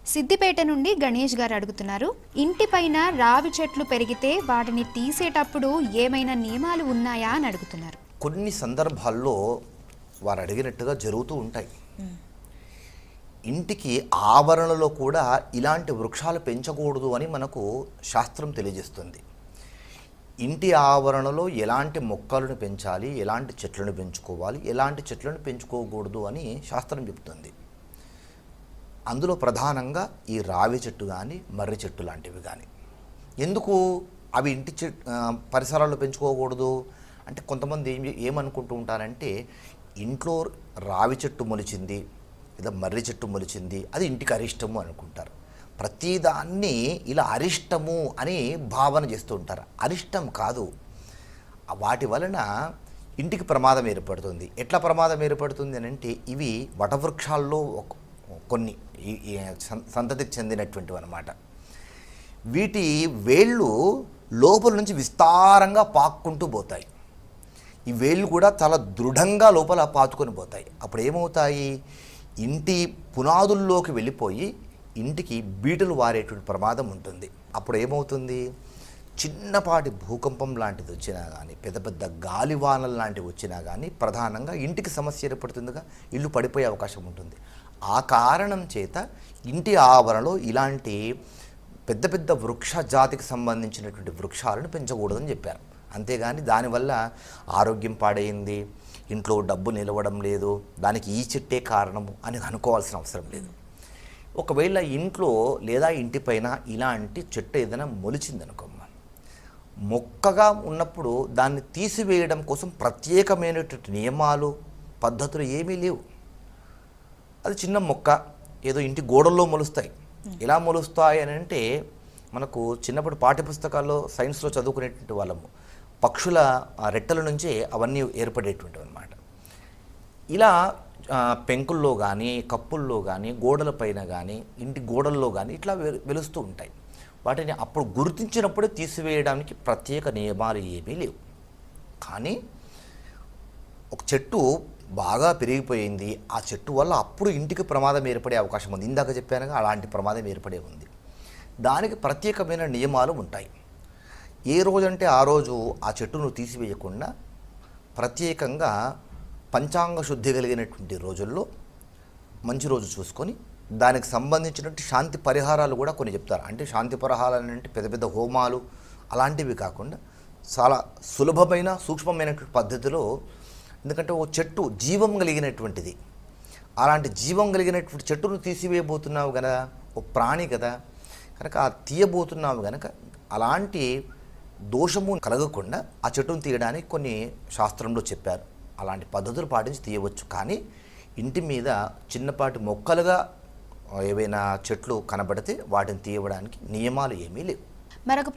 సిద్దిపేట నుండి గణేష్ గారు అడుగుతున్నారు, ఇంటి పైన రావి చెట్లు పెరిగితే వాటిని తీసేటప్పుడు ఏమైనా నియమాలు ఉన్నాయా అని అడుగుతున్నారు. కొన్ని సందర్భాల్లో వారు అడిగినట్టుగా జరుగుతూ ఉంటాయి. ఇంటికి ఆవరణలో కూడా ఇలాంటి వృక్షాలు పెంచకూడదు అని మనకు శాస్త్రం తెలియజేస్తుంది. ఇంటి ఆవరణలో ఎలాంటి మొక్కలను పెంచాలి, ఎలాంటి చెట్లను పెంచుకోవాలి, ఎలాంటి చెట్లను పెంచుకోకూడదు అని శాస్త్రం చెప్తుంది. అందులో ప్రధానంగా ఈ రావి చెట్టు కానీ మర్రి చెట్టు లాంటివి కానీ. ఎందుకు అవి ఇంటి పరిసరాల్లో పెంచుకోకూడదు అంటే కొంతమంది ఏమనుకుంటూ ఉంటారంటే, ఇంట్లో రావి చెట్టు మొలిచింది లేదా మర్రి చెట్టు మొలిచింది అది ఇంటికి అరిష్టము అనుకుంటారు. ప్రతిదాన్ని ఇలా అరిష్టము అని భావన చేస్తూ ఉంటారు. అరిష్టం కాదు, వాటి వలన ఇంటికి ప్రమాదం ఏర్పడుతుంది. ఎట్లా ప్రమాదం ఏర్పడుతుంది అని అంటే, ఇవి వటవృక్షాల్లో కొన్ని సంతతికి చెందినటువంటివి అన్నమాట. వీటి వేళ్ళు లోపల నుంచి విస్తారంగా పాక్కుంటూ పోతాయి. ఈ వేళ్ళు కూడా చాలా దృఢంగా లోపల పాతుకొని పోతాయి. అప్పుడు ఏమవుతాయి, ఇంటి పునాదుల్లోకి వెళ్ళిపోయి ఇంటికి బీటలు వారేటువంటి ప్రమాదం ఉంటుంది. అప్పుడు ఏమవుతుంది, చిన్నపాటి భూకంపం లాంటిది వచ్చినా కానీ, పెద్ద పెద్ద గాలివానలు లాంటివి వచ్చినా కానీ ప్రధానంగా ఇంటికి సమస్య ఏర్పడుతుందిగా, ఇల్లు పడిపోయే అవకాశం ఉంటుంది. ఆ కారణం చేత ఇంటి ఆవరణలో ఇలాంటి పెద్ద పెద్ద వృక్ష జాతికి సంబంధించినటువంటి వృక్షాలను పెంచకూడదని చెప్పారు. అంతేగాని దానివల్ల ఆరోగ్యం పాడైంది, ఇంట్లో డబ్బు నిలవడం లేదు, దానికి ఈ చెట్టే కారణము అని అనుకోవాల్సిన అవసరం లేదు. ఒకవేళ ఇంట్లో లేదా ఇంటిపైన ఇలాంటి చెట్టు ఏదైనా మొలిచిందనుకోమ్మా, మొక్కగా ఉన్నప్పుడు దాన్ని తీసివేయడం కోసం ప్రత్యేకమైనటువంటి నియమాలు పద్ధతులు ఏమీ లేవు. అది చిన్న మొక్క, ఏదో ఇంటి గోడల్లో మొలుస్తాయి. ఎలా మొలుస్తాయి అని అంటే, మనకు చిన్నప్పుడు పాఠ్యపుస్తకాల్లో సైన్స్లో చదువుకునేటువంటి వాళ్ళము, పక్షుల రెట్టల నుంచే అవన్నీ ఏర్పడేటువంటివి అన్నమాట. ఇలా పెంకుల్లో కానీ, కప్పుల్లో కానీ, గోడల పైన కానీ, ఇంటి గోడల్లో కానీ ఇట్లా వెలుస్తూ ఉంటాయి. వాటిని అప్పుడు గుర్తించినప్పుడే తీసివేయడానికి ప్రత్యేక నియమాలు ఏమీ లేవు. కానీ ఒక చెట్టు బాగా పెరిగిపోయింది, ఆ చెట్టు వల్ల అప్పుడు ఇంటికి ప్రమాదం ఏర్పడే అవకాశం ఉంది. ఇందాక చెప్పానుగా, అలాంటి ప్రమాదం ఏర్పడే ఉంది. దానికి ప్రత్యేకమైన నియమాలు ఉంటాయి. ఏ రోజంటే ఆ రోజు ఆ చెట్టును తీసివేయకుండా ప్రత్యేకంగా పంచాంగ శుద్ధి కలిగినటువంటి రోజుల్లో మంచి రోజు చూసుకొని దానికి సంబంధించినటువంటి శాంతి పరిహారాలు కూడా కొన్ని చెప్తారు. అంటే శాంతి పరిహారాలు అంటే పెద్ద పెద్ద హోమాలు అలాంటివి కాకుండా చాలా సులభమైన సూక్ష్మమైనటువంటి పద్ధతిలో, ఎందుకంటే ఓ చెట్టు జీవం కలిగినటువంటిది, అలాంటి జీవం కలిగినటువంటి చెట్టును తీసివేయబోతున్నావు కదా, ఓ ప్రాణి కదా, కనుక ఆ తీయబోతున్నావు కనుక అలాంటి దోషము కలగకుండా ఆ చెట్టును తీయడానికి కొన్ని శాస్త్రంలో చెప్పారు. అలాంటి పద్ధతులు పాటించి తీయవచ్చు. కానీ ఇంటి మీద చిన్నపాటి మొక్కలుగా ఏవైనా చెట్లు కనబడితే వాటిని తీయడానికి నియమాలు ఏమీ లేవు. మరొక